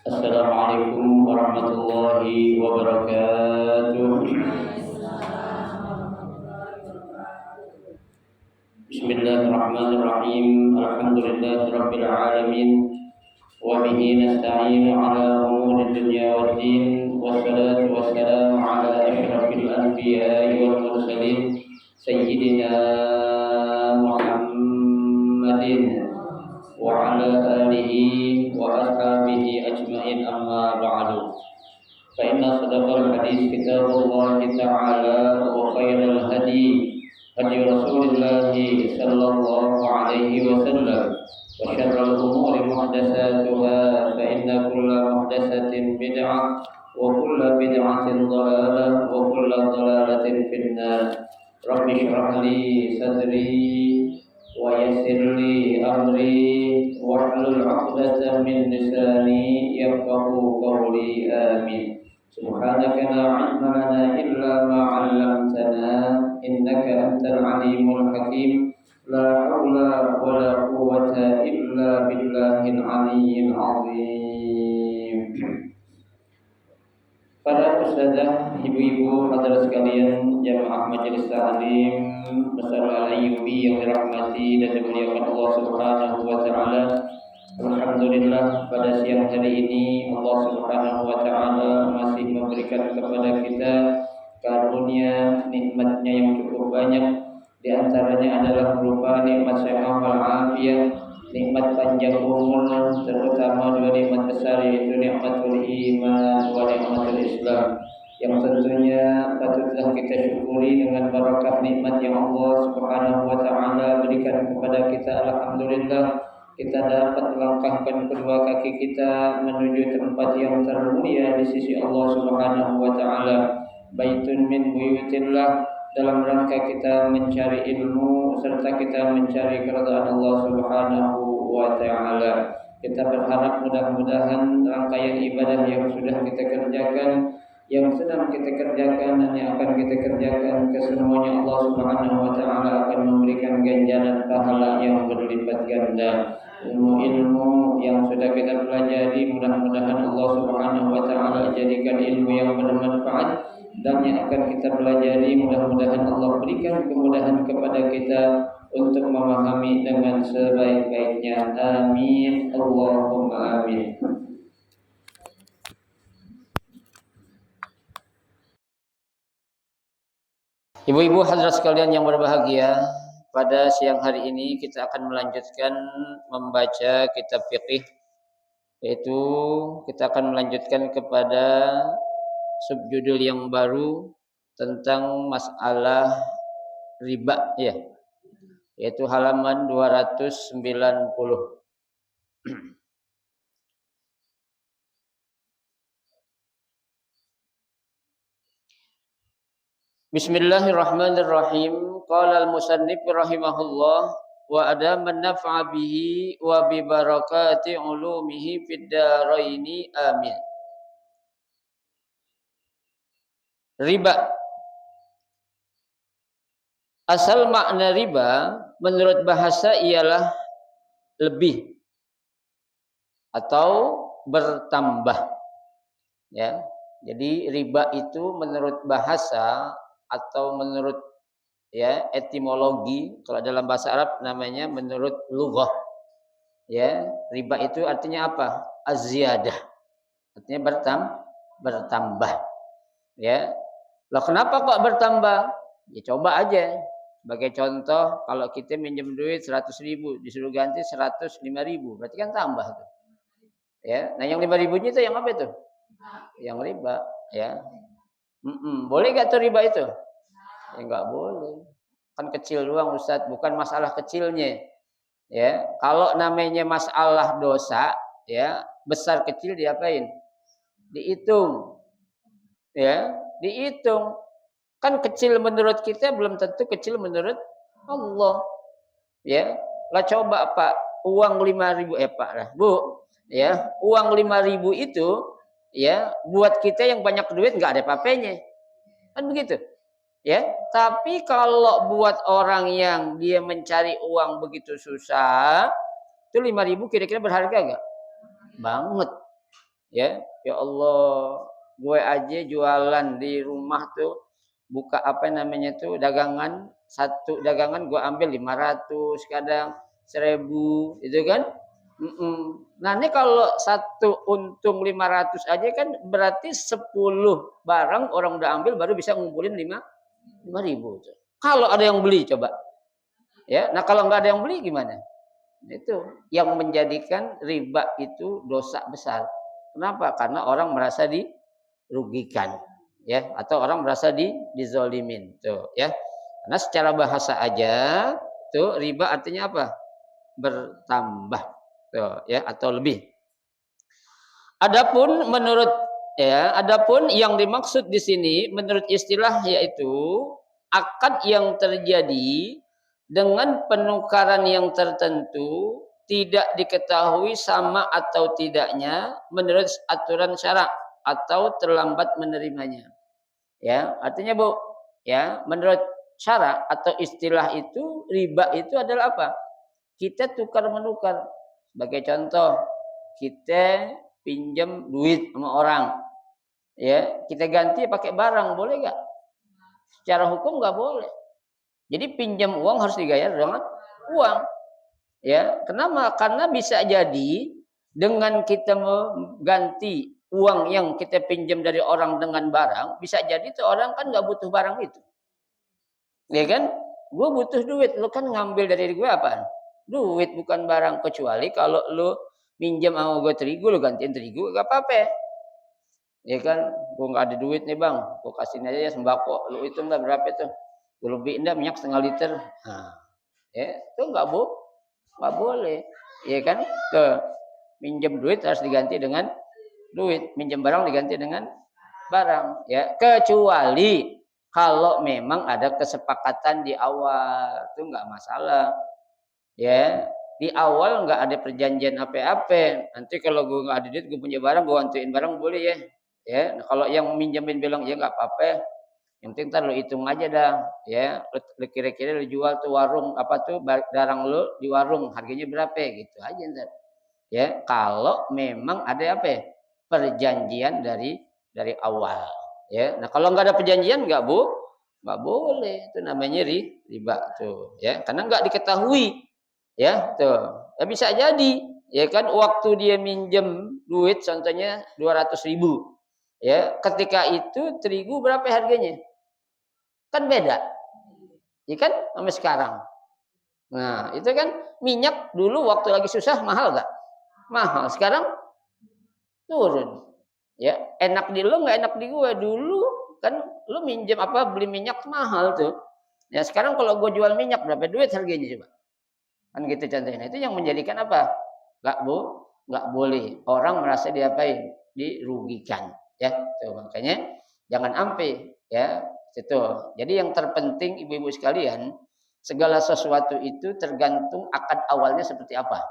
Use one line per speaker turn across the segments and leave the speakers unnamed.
Assalamualaikum warahmatullahi wabarakatuh. Bismillahirrahmanirrahim. Alhamdulillahirabbil alamin. Wa bihi nasta'inu ala umuri dunya waddin. Wassalatu wassalamu ala asyrafil anbiya'i wal mursalin sayyidina Muhammadin wa ala alihi wa ashabihi ajma'in, amma ba'du. Fa inna sadaqal hadis kitabullah ta'ala wa khairal hadi hadi Rasulillah sallallahu alaihi wasallam wa syarrul umuri muhdatsatuha fa inna kulla muhdatsatin bid'ah wa kulla bid'atin dhalalah wa kulla dhalalatin finnar. Rabbi shrah li sadri wa yassir li amri wahlul 'uqdatam min lisani yafqahu qawli. Amin. Subhanaka la 'ilma lana illa ma 'allamtana innaka antal 'alimul hakim. La haula wa la quwwata illa billahil 'aliyyil 'azim. Para ustazah, ibu-ibu, hadirin sekalian, jamaah majelis taklim Masjid Al-Ayyubi yang dirahmati dan dimuliakan Allah Subhanahu wa taala. Alhamdulillah, pada siang hari ini Allah Subhanahu wa taala masih memberikan kepada kita karunia nikmatnya yang cukup banyak. Di antaranya adalah berupa nikmat sehat wal afiat, nikmat panjang umur, terutama dua nikmat besar, yaitu nikmatul iman wa nikmatul Islam, yang tentunya patutlah kita syukuri dengan barakah nikmat yang Allah Subhanahu wa taala berikan kepada kita. Alhamdulillah, kita dapat melangkahkan kedua kaki kita menuju tempat yang termulia di sisi Allah Subhanahu wa taala, baitun min buyutillah, dalam rangka kita mencari ilmu serta kita mencari keridhaan Allah Subhanahu wa taala. Kita berharap mudah-mudahan rangkaian ibadah yang sudah kita kerjakan, yang sedang kita kerjakan dan yang akan kita kerjakan, kesemuanya Allah Subhanahu wa taala akan memberikan ganjaran pahala yang berlipat ganda. Ilmu-ilmu yang sudah kita pelajari mudah-mudahan Allah Subhanahu wa taala jadikan ilmu yang bermanfaat, dan yang akan kita pelajari mudah-mudahan Allah berikan kemudahan kepada kita untuk memahami dengan sebaik-baiknya. Amin, Allahumma amin. Ibu-ibu hadirat sekalian yang berbahagia, pada siang hari ini kita akan melanjutkan membaca kitab fiqih, yaitu kita akan melanjutkan kepada subjudul yang baru tentang masalah riba, ya, yaitu halaman 290. Bismillahirrahmanirrahim. Qala al-musannif rahimahullah wa adaman naf'a bihi wa bi barakati ulumihi fid daraini amin. Riba. Asal makna riba menurut bahasa ialah lebih atau bertambah, ya. Jadi riba itu menurut bahasa atau menurut, ya, etimologi, kalau dalam bahasa Arab namanya menurut lughah, ya. Riba itu artinya apa? Az-ziyadah. Artinya bertambah, ya. Lah kenapa kok bertambah? Ya coba aja. Sebagai contoh, kalau kita minjem duit 100.000 disuruh ganti 105.000, berarti kan tambah tuh. Ya. Nah, yang 5.000-nya itu yang apa itu? Yang riba, ya. Boleh gak tuh riba itu? Ya enggak boleh. Kan kecil doang, Ustaz, bukan masalah kecilnya. Ya, kalau namanya masalah dosa, ya, besar kecil diapain? Dihitung. Ya, dihitung. Kan kecil menurut kita belum tentu kecil menurut Allah. Ya, lah coba Pak, uang 5.000 Pak lah, Bu. Ya, uang 5.000 itu, ya, buat kita yang banyak duit nggak ada apa-apanya. Kan begitu. Ya, tapi kalau buat orang yang dia mencari uang begitu susah, itu 5.000 kira-kira berharga nggak? Banget.
Ya Allah, gue aja jualan di rumah tuh buka apa namanya tuh dagangan, satu dagangan gue ambil 500, kadang 1000, itu kan. Nah ini kalau satu untung 500 aja kan berarti 10 barang orang udah ambil baru bisa ngumpulin 5.000 tuh. Kalau ada yang beli coba. Ya, nah kalau nggak ada yang beli gimana? Itu yang menjadikan riba itu dosa besar. Kenapa? Karena orang merasa dirugikan, ya, atau orang merasa dizolimin, tuh, ya. Karena secara bahasa aja, tuh riba artinya apa? Bertambah, tuh, ya, atau lebih. Adapun yang dimaksud di sini menurut istilah yaitu akad yang terjadi dengan penukaran yang tertentu tidak diketahui sama atau tidaknya menurut aturan syarak atau terlambat menerimanya. Ya, artinya Bu, ya, menurut syarak atau istilah itu riba itu adalah apa? Kita tukar menukar. Sebagai contoh, kita pinjam duit sama orang, ya, kita ganti pakai barang, boleh nggak? Secara hukum nggak boleh. Jadi pinjam uang harus dibayar dengan uang. Ya, kenapa? Karena bisa jadi dengan kita mengganti uang yang kita pinjam dari orang dengan barang, bisa jadi tuh orang kan nggak butuh barang itu. Ya kan? Gue butuh duit, lu kan ngambil dari gue apaan? Duit bukan barang, kecuali kalau lu minjam sama gue terigu, lu gantiin terigu, gak apa-apa. Ya kan, gue nggak ada duit nih bang, gue kasihin aja ya sembako, lu hitung dah berapa itu, gue lebihin dah minyak setengah liter. Nah, ya itu nggak boleh, ya kan? Tuh, minjem duit harus diganti dengan duit, minjem barang diganti dengan barang, ya, kecuali kalau memang ada kesepakatan di awal, itu nggak masalah, ya. Di awal nggak ada perjanjian apa-apa. Nanti kalau gue nggak ada duit, gue punya barang, gue gantiin barang boleh ya. Ya, nah, kalau yang minjemin bilang ya nggak apa-apa, yang penting ntar lo hitung aja dah, ya. Lo kira-kira lo jual tuh warung apa tuh barang lo di warung harganya berapa, gitu aja ntar. Ya, kalau memang ada apa? Perjanjian dari awal. Ya, nah kalau nggak ada perjanjian nggak boleh, itu namanya riba tuh, ya, karena nggak diketahui. Ya, tuh. Ya bisa jadi, ya kan waktu dia minjem duit contohnya 200.000. Ya, ketika itu terigu berapa harganya? Kan beda. Ya kan sampai sekarang. Nah, itu kan minyak dulu waktu lagi susah mahal gak? Mahal. Sekarang turun. Ya, enak di lu nggak enak di gue. Dulu kan lu minjem apa beli minyak mahal tuh. Ya, sekarang kalau gue jual minyak berapa duit harganya coba? Kan gitu contohnya. Itu yang menjadikan apa? Nggak boleh orang merasa diapain? Dirugikan, ya. Tuh, makanya jangan ampe, ya. Itu. Jadi yang terpenting ibu-ibu sekalian, segala sesuatu itu tergantung akad awalnya seperti apa.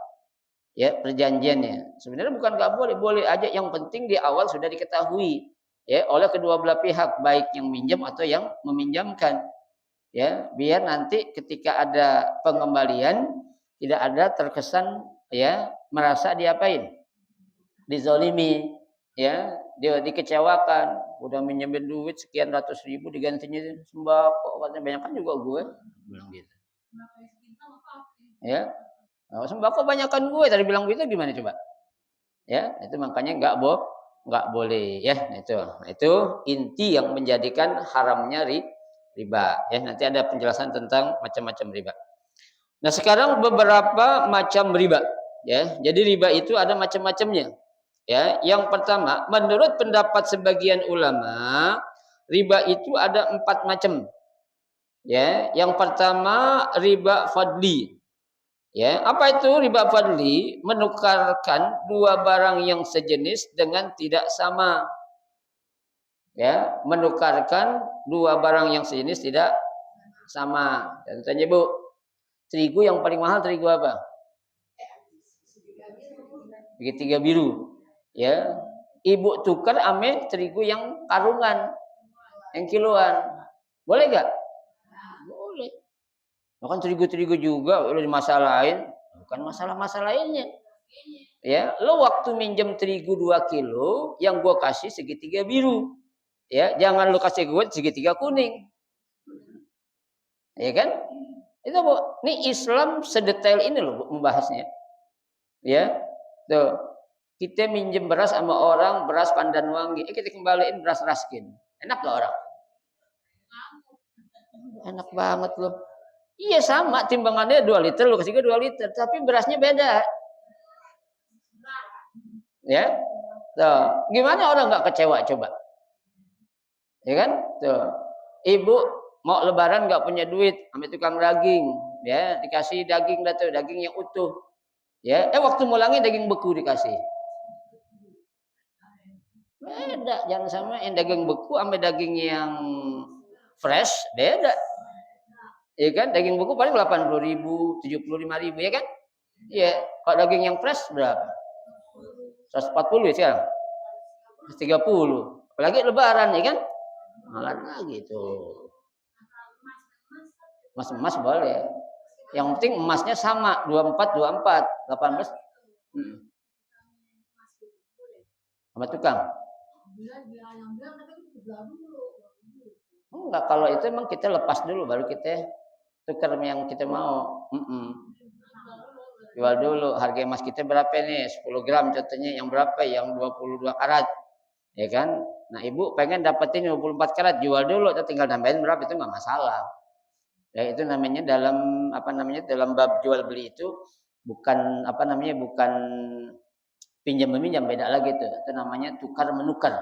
Ya, perjanjiannya. Sebenarnya bukan nggak boleh, boleh aja, yang penting di awal sudah diketahui, ya, oleh kedua belah pihak, baik yang minjam atau yang meminjamkan. Ya, biar nanti ketika ada pengembalian tidak ada terkesan, ya, merasa diapain, dizolimi, ya, dia dikecewakan, udah minjemin duit sekian ratus ribu digantinya sembako, katanya banyak kan juga gue bilang gitu, ya. Nah, sembako banyakan gue tadi bilang gitu gimana coba, ya. Itu makanya nggak boleh, ya. Itu inti yang menjadikan haramnya riba, ya. Nanti ada penjelasan tentang macam-macam riba. Nah, sekarang beberapa macam riba, ya. Jadi riba itu ada macam-macamnya, ya. Yang pertama, menurut pendapat sebagian ulama, riba itu ada 4 macam, ya. Yang pertama riba fadli. Ya, apa itu riba fadli? Menukarkan dua barang yang sejenis dengan tidak sama. Ya, menukarkan dua barang yang sejenis tidak sama. Contohnya Bu, terigu yang paling mahal terigu apa? Segitiga biru. Ya, Ibu tukar ame terigu yang karungan, yang kiloan. Boleh gak? Boleh. Bahkan terigu-terigu juga udah dimasalahin. Bukan masalah-masalah lainnya. Ya, lo waktu minjem terigu 2 kilo, yang gua kasih segitiga biru. Ya, jangan lo kasih gue segitiga kuning. Ya kan? Itu Bu, nih Islam sedetail ini loh Bu, membahasnya. Ya. Tuh. Kita minjem beras sama orang, beras pandan wangi, kita kembaliin beras raskin. Enak gak orang? Enak banget loh. Iya sama, timbangannya 2 liter, lo kasih gue 2 liter, tapi berasnya beda. Ya. Tuh, gimana orang nggak kecewa coba? Ya kan? Tuh. Ibu mau lebaran nggak punya duit, ambil tukang daging, ya, dikasih daging dah tuh, daging yang utuh. Ya, waktu mulangnya daging beku dikasih. Beda, jangan sama yang daging beku sama daging yang fresh, beda. Ya kan, daging beku paling 80.000, 75.000 ya kan? Iya, kalau daging yang fresh berapa? 140 ya sekarang? 30. Apalagi lebaran ya kan? Malah lagi tuh. Emas boleh. Yang penting emasnya sama, 24, 24, 18. Sama tukang. Enggak, kalau itu emang kita lepas dulu baru kita tukar yang kita mau. Jual dulu, harga emas kita berapa nih? 10 gram contohnya, yang berapa? Yang 22 karat. Ya kan? Nah, Ibu pengen dapetin 24 karat, jual dulu, tinggal nambahin berapa itu enggak masalah. Ya, itu namanya dalam dalam bab jual beli itu bukan bukan pinjam meminjam, beda lagi itu. Itu namanya tukar menukar.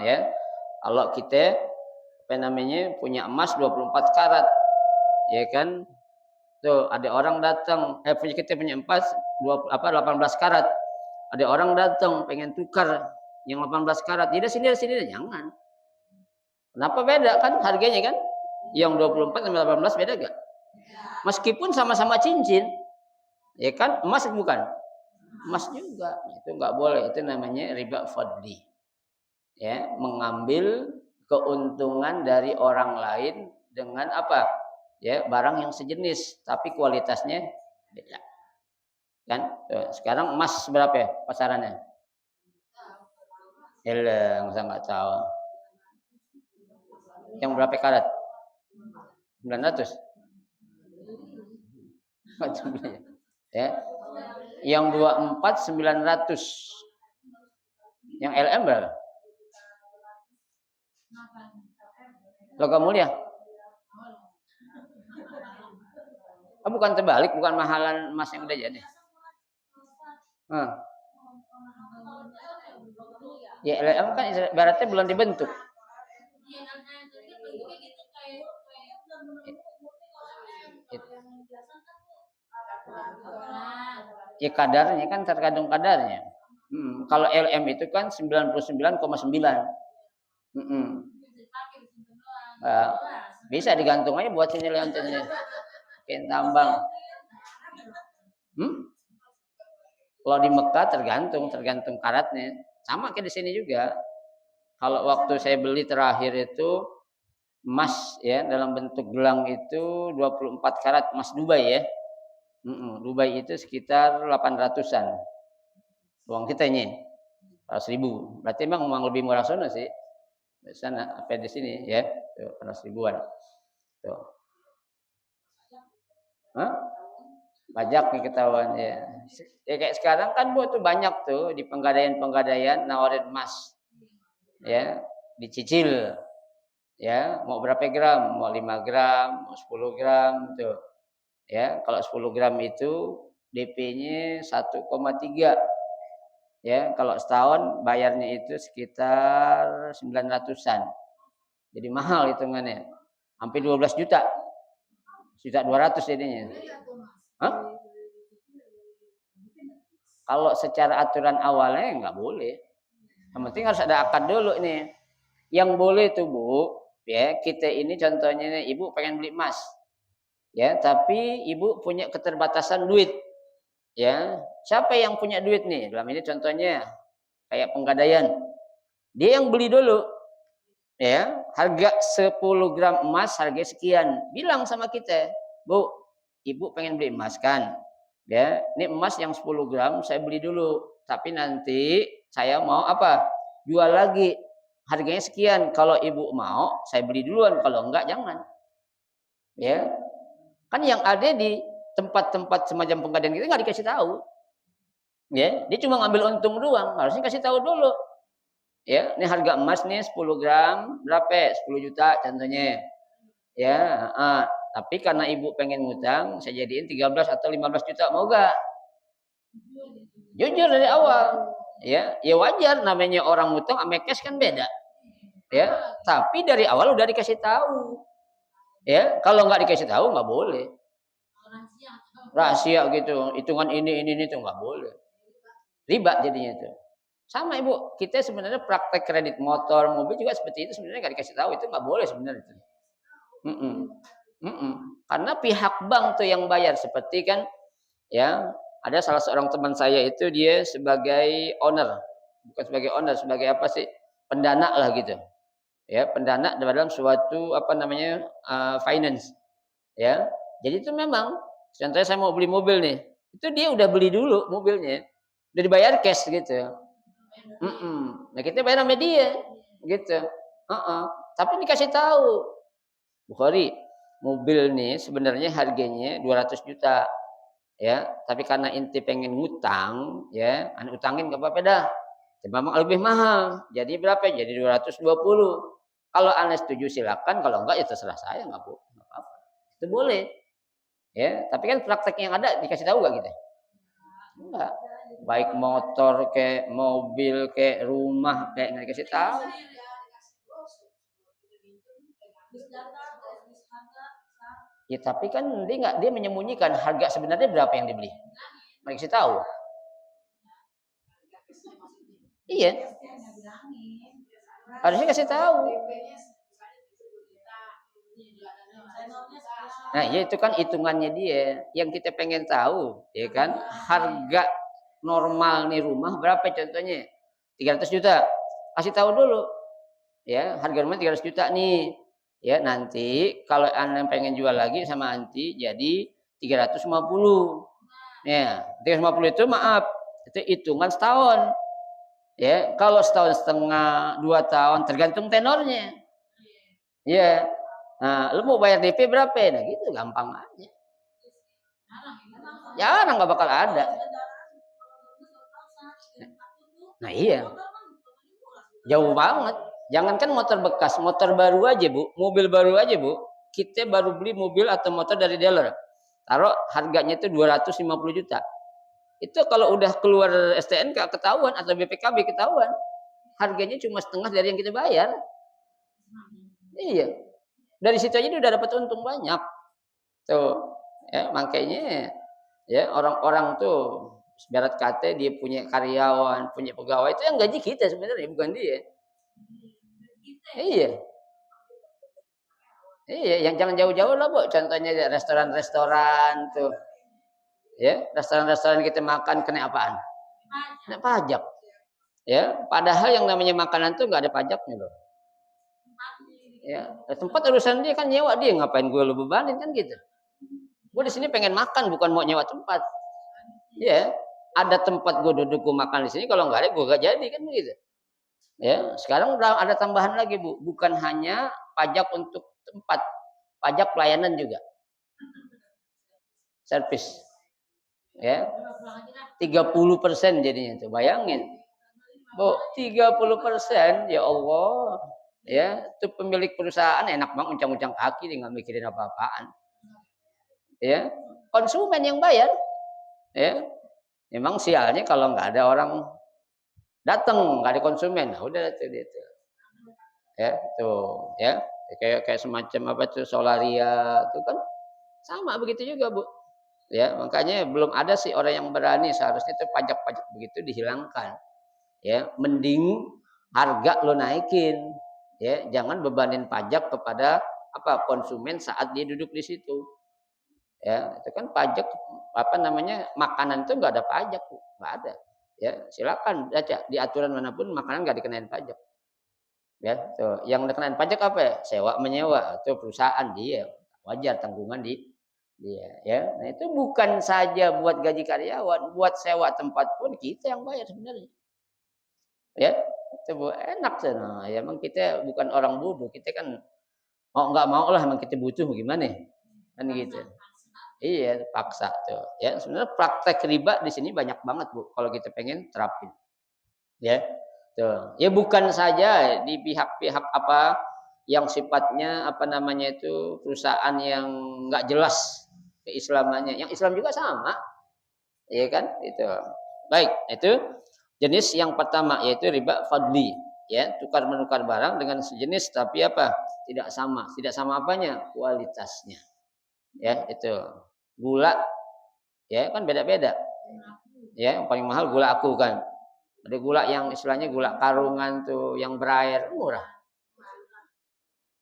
Ya. Kalau kita punya emas 24 karat, ya kan? Tuh, ada orang datang, kita punya emas 18 karat. Ada orang datang pengen tukar yang 18 karat. Jadi sini jangan. Kenapa beda kan harganya kan? Yang 24 sama 18 beda gak? Meskipun sama-sama cincin, ya kan? Emas bukan? Emas juga. Itu nggak boleh. Itu namanya riba fadli. Ya, mengambil keuntungan dari orang lain dengan apa? Ya, barang yang sejenis tapi kualitasnya beda. Kan? Tuh, sekarang emas berapa ya pasarannya? Saya nggak tahu. Yang berapa karat? 900. Ya. Yang 24 900. Yang LM berapa? Logam mulia. Bukan terbalik, bukan mahalan emas yang udah jadi. Ya LM kan ibaratnya belum dibentuk. Ya kadarnya kan tergantung kadarnya. Kalau LM itu kan 99,9. Bisa digantung aja buat sini lantai. Kain tambang. Kalau di Mekah tergantung karatnya. Sama kayak di sini juga. Kalau waktu saya beli terakhir itu emas ya dalam bentuk gelang itu 24 karat emas Dubai ya. Dubai itu sekitar 800-an. Uang kita ini 100.000. Berarti memang lebih murah sana sih. Di sana apa di sini ya. Tuh 100.000-an. Tuh. Pajak nih ketahuan ya. Ya kayak sekarang kan Bu tuh banyak tuh di penggadaian nawarin emas. Ya, dicicil. Ya, mau berapa gram? Mau 5 gram, mau 10 gram tuh. Ya, kalau 10 gram itu DP-nya 1,3. Ya, kalau setahun bayarnya itu sekitar 900-an. Jadi mahal hitungannya. Hampir 12 juta. 1.200.000 jadinya. Kalau secara aturan awalnya nggak boleh. Yang penting harus ada akad dulu nih. Yang boleh tuh Bu, ya kita ini contohnya nih, Ibu pengen beli emas, ya tapi Ibu punya keterbatasan duit, ya siapa yang punya duit nih? Dalam ini contohnya kayak penggadaian, dia yang beli dulu, ya harga 10 gram emas harga sekian, bilang sama kita, Bu, Ibu pengen beli emas kan? Ya, ini emas yang 10 gram saya beli dulu, tapi nanti saya mau apa? Jual lagi. Harganya sekian. Kalau ibu mau, saya beli duluan. Kalau enggak, jangan. Ya, kan yang ada di tempat-tempat semacam penggadaian itu nggak dikasih tahu. Ya, dia cuma ngambil untung doang. Harusnya kasih tahu dulu. Ya, ini harga emas nih 10 gram berapa? 10 juta contohnya. Ya, tapi karena ibu pengen ngutang, saya jadiin 13 atau 15 juta, mau gak? Jujur dari awal. Ya, ya wajar, namanya orang ngutang sama cash kan beda. Ya, tapi dari awal udah dikasih tahu. Ya, kalau nggak dikasih tahu nggak boleh. Rahasia gitu, hitungan ini tuh nggak boleh. Riba jadinya itu. Sama ibu, kita sebenarnya praktek kredit motor, mobil juga seperti itu sebenarnya nggak dikasih tahu, itu nggak boleh sebenarnya itu. Karena pihak bank tuh yang bayar, seperti kan ya, ada salah seorang teman saya itu dia sebagai owner, bukan sebagai owner, sebagai apa sih, pendana lah gitu. Ya, pendana dalam suatu apa namanya, finance. Ya. Jadi itu memang contohnya saya mau beli mobil nih, itu dia udah beli dulu mobilnya. Udah dibayar cash gitu. Nah, kita bayar sama dia gitu. Tapi dikasih tahu, Bukhari, mobil nih sebenarnya harganya 200 juta. Ya, tapi karena inti pengen ngutang, ya, utangin gak apa-apa dah. Memang lebih mahal. Jadi berapa? Jadi 220. Kalau Anda setuju silakan, kalau enggak ya terserah saya, enggak apa-apa. Itu boleh. Ya, tapi kan praktek yang ada dikasih tahu gak kita? Enggak. Baik motor kayak mobil kayak rumah kayak nggak dikasih tahu. Ya tapi kan dia menyembunyikan harga sebenarnya berapa yang dibeli. Nggak dikasih tahu. Iya. Harusnya kasih tahu. Nah, ya itu kan hitungannya dia. Yang kita pengen tahu, ya kan, harga normal nih rumah berapa contohnya? 300 juta. Kasih tahu dulu. Ya, harga rumah 300 juta nih. Ya, nanti kalau Anda pengen jual lagi sama anti jadi 350. Ya, 350 itu maaf, itu hitungan setahun. Ya, kalau setahun setengah, 2 tahun tergantung tenornya. Ya. Nah, lu mau bayar DP berapa? Nah, gitu gampang aja. Jarang nggak bakal ada. Nah, iya. Jauh banget. Jangankan motor bekas, motor baru aja, Bu. Mobil baru aja, Bu. Kita baru beli mobil atau motor dari dealer. Taruh harganya itu 250 juta. Itu kalau udah keluar STNK ketahuan atau BPKB ketahuan. Harganya cuma setengah dari yang kita bayar. Iya. Dari situ aja dia udah dapat untung banyak. Tuh, ya makanya ya orang-orang tuh ibarat kata dia punya karyawan, punya pegawai itu yang gaji kita sebenarnya bukan dia. Iya. Iya, yang jangan jauh-jauh lah, Bu. Contohnya restoran-restoran tuh. Ya, restoran-restoran kita makan kena apaan? Kena pajak. Ya, padahal yang namanya makanan tuh nggak ada pajaknya loh. Ya, tempat urusan dia kan nyewa dia, ngapain gue lu bebanin kan gitu. Gue di sini pengen makan bukan mau nyewa tempat. Ya, ada tempat gue duduk gue makan di sini, kalau nggak ada gue gak jadi kan begitu. Ya, sekarang udah ada tambahan lagi, Bu. Bukan hanya pajak untuk tempat, pajak pelayanan juga. Servis. Ya. 30% jadinya tuh. Bayangin. Bu, 30%, ya Allah. Ya, itu pemilik perusahaan enak banget uncang-uncang kaki, dia nggak mikirin apa-apaan. Ya, konsumen yang bayar. Ya, memang sialnya kalau nggak ada orang datang, nggak ada konsumen, nah udah tuh dia tuh. Ya, tuh, ya. Kayak semacam apa tuh Solaria itu kan sama begitu juga, Bu. Ya, makanya belum ada sih orang yang berani, seharusnya itu pajak-pajak begitu dihilangkan. Ya, mending harga lo naikin. Ya, jangan bebanin pajak kepada apa konsumen saat dia duduk di situ. Ya, itu kan pajak apa namanya? Makanan itu enggak ada pajak, Bu. Enggak ada. Ya, silakan baca di aturan manapun makanan enggak dikenain pajak. Ya, tuh. Yang dikenain pajak apa ya? Sewa menyewa atau perusahaan dia. Wajar tanggungan di Iya, ya. Nah, itu bukan saja buat gaji karyawan, buat sewa tempat pun kita yang bayar sebenarnya. Ya, itu enak sana. Ya, emang kita bukan orang bodoh, kita kan mau nggak mau lah, emang kita butuh gimana? Kan gitu. Iya, paksa tuh. Ya, sebenarnya praktek riba di sini banyak banget, Bu, kalau kita pengen terapin. Ya. Tuh. Ya bukan saja di pihak-pihak apa yang sifatnya apa namanya itu perusahaan yang nggak jelas keislamannya. Yang Islam juga sama, ya kan? Itu. Baik, itu jenis yang pertama yaitu riba fadli, ya, tukar menukar barang dengan sejenis tapi apa? Tidak sama. Tidak sama apanya? Kualitasnya. Ya, itu. Gula ya kan beda-beda. Ya, yang paling mahal gula aku kan. Ada gula yang istilahnya gula karungan tuh yang berair murah.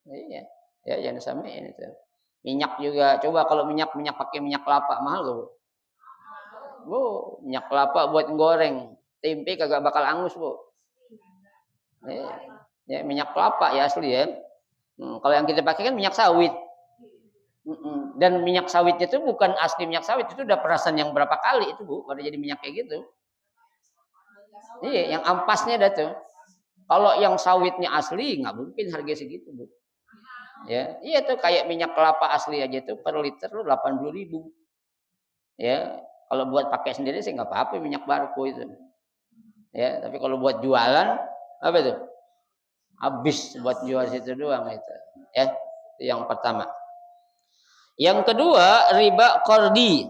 Iya. Ya jangan samain itu. Minyak juga. Coba kalau minyak pakai minyak kelapa mahal loh. Bu, minyak kelapa buat goreng. Tempe kagak bakal angus, Bu. Iya. Ya, minyak kelapa ya asli ya. Kalau yang kita pakai kan minyak sawit. Dan minyak sawitnya itu bukan asli minyak sawit, itu udah perasan yang berapa kali itu, Bu, baru jadi minyak kayak gitu. Iya, yang ampasnya dah tuh. Kalau yang sawitnya asli nggak mungkin harga segitu, Bu. Ya, iya tuh kayak minyak kelapa asli aja tuh per liter 80.000. Ya, kalau buat pakai sendiri sih nggak apa-apa minyak barco itu. Ya, tapi kalau buat jualan apa itu? Habis buat jual situ doang itu. Ya, itu yang pertama. Yang kedua, riba qardi.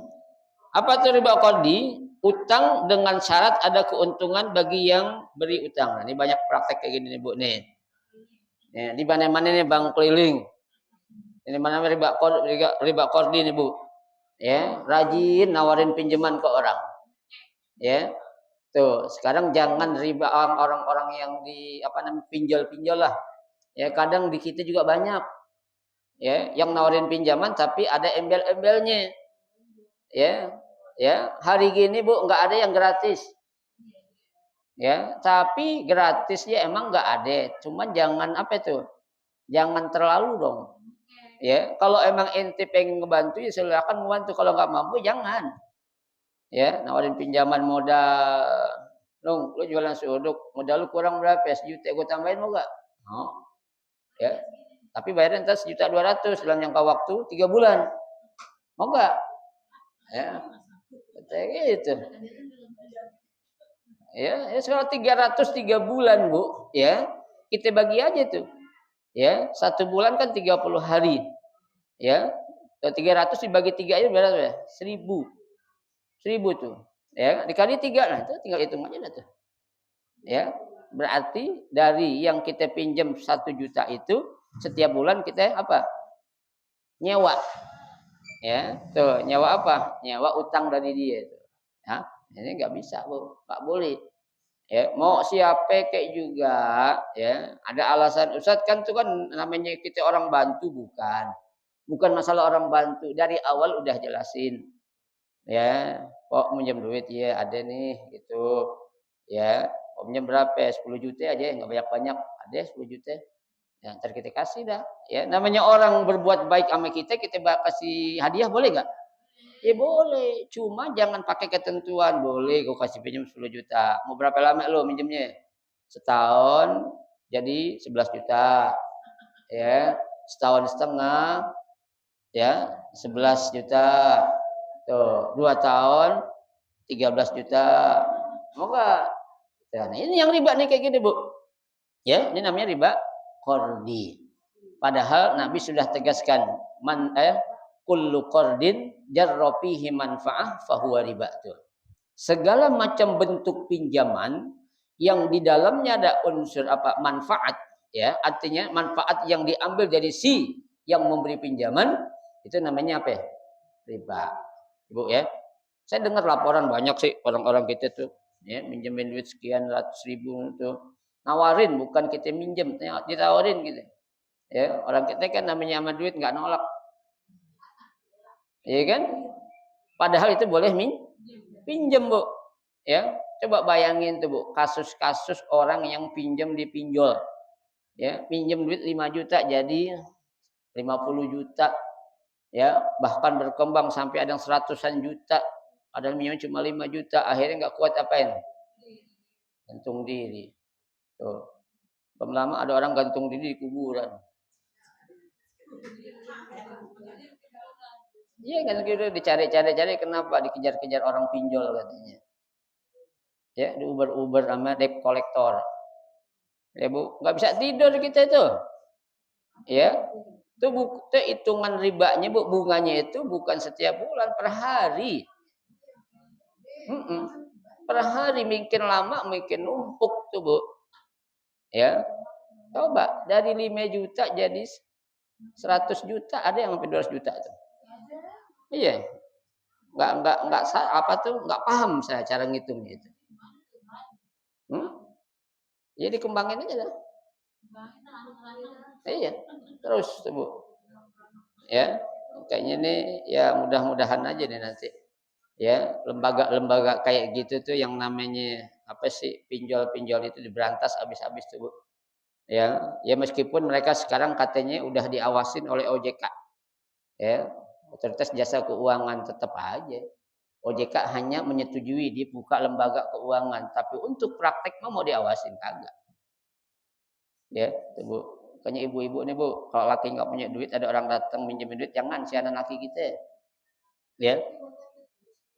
Apa itu riba qardi? Utang dengan syarat ada keuntungan bagi yang beri utang. Nah, ini banyak praktek kayak gini nih, Bu nih. Ya, di mana-mana nih bank keliling. Ini mana riba qardi nih, Bu. Ya, rajin nawarin pinjaman ke orang. Ya. Tuh, sekarang jangan riba orang-orang yang di apa namanya pinjol-pinjol lah. Ya, kadang di kita juga banyak. Ya, yang nawarin pinjaman tapi ada embel-embelnya. Ya. Ya, hari gini Bu nggak ada yang gratis. Ya, tapi gratisnya emang nggak ada. Cuman jangan apa itu? Jangan terlalu dong. Ya, kalau emang ente pengen ngebantu ya silakan ngebantu. Kalau nggak mampu jangan. Ya, nawarin pinjaman modal. Lu jualan suduk, modal lu kurang berapa? Sejuta gue tambahin mau gak? Oh, ya. Tapi bayarnya entar 1.200.000 dalam jangka waktu 3 bulan. Mau gak? Ya. Kayak gitu. Ya, sekarang 303 bulan, Bu. Ya. Kita bagi aja tuh. Ya, 1 bulan kan 30 hari. Ya. 300 dibagi 3 aja berapa ya? 1.000. 1.000 tuh. Ya, dikali 3 nah itu tinggal hitung aja dah tuh. Ya, berarti dari yang kita pinjam 1 juta itu setiap bulan kita apa? Nyewa. Ya, tuh nyewa apa? Nyewa utang dari dia itu. Ya, ini nggak bisa, Bu. Nggak boleh. Ya, mau siapa kayak juga, ya. Ada alasan Ustadz kan itu kan namanya kita orang bantu bukan. Bukan masalah orang bantu. Dari awal udah jelasin. Ya, kok minjem duit ya ada nih gitu. Ya, omnya berapa? 10 juta aja, nggak banyak-banyak. Ada 10 juta. Ya, ntar kita kasih dah. Ya, namanya orang berbuat baik sama kita kasih hadiah boleh nggak? Ya boleh. Cuma jangan pakai ketentuan. Boleh, gue kasih pinjam 10 juta. Mau berapa lama lo minjemnya? Setahun, jadi 11 juta. Ya, setahun setengah, ya 11 juta. Tuh, 2 tahun, 13 juta. Mau nggak? Nah, ini yang riba nih kayak gini, Bu. Ya, ini namanya riba qardi. Padahal Nabi sudah tegaskan kullu qardin jarra fihi manfaah fahuwa riba tuh. Segala macam bentuk pinjaman yang di dalamnya ada unsur apa manfaat ya, artinya manfaat yang diambil dari si yang memberi pinjaman itu namanya apa ya? Riba. Ibu ya. Saya dengar laporan banyak sih orang-orang kita tuh ya minjemin duit sekian ratus ribu tuh nawarin bukan kita minjem ditawarin gitu ya orang kita kan namanya sama duit nggak nolak ya kan padahal itu boleh pinjem Bu ya coba bayangin tuh Bu kasus-kasus orang yang pinjem dipinjol ya pinjem duit 5 juta jadi 50 juta Ya, bahkan berkembang sampai ada yang 100-an juta, ada yang minjem cuma 5 juta, akhirnya nggak kuat apain? Gantung diri. Tuh. Lama ada orang gantung diri di kuburan. Iya kan gitu dicari-cari kenapa dikejar-kejar orang pinjol katanya. Ya, diuber-uber sama debt collector. Ya Bu, nggak bisa tidur kita itu. Ya, itu hitungan ribanya Bu, bunganya itu bukan setiap bulan, per hari. Per hari makin lama makin numpuk tuh Bu. Ya, coba dari 5 juta jadi 100 juta, ada yang sampai 200 juta tuh. Iya, nggak apa tuh nggak paham saya cara ngitungnya itu. Jadi kembangin aja dah. Iya, terus tuh Bu. Ya, kayaknya nih ya mudah-mudahan aja nih nanti. Ya, lembaga-lembaga kayak gitu tuh yang namanya apa sih pinjol-pinjol itu diberantas habis-habis tuh Bu. Ya, ya meskipun mereka sekarang katanya udah diawasin oleh OJK. Ya, Otoritas Jasa Keuangan tetap aja. OJK hanya menyetujui dibuka lembaga keuangan, tapi untuk praktek mau diawasin kagak. Ya, tuh Bu. Makanya ibu-ibu nih Bu, kalau laki nggak punya duit, ada orang datang minjemin duit, jangan sianan laki kita. Ya,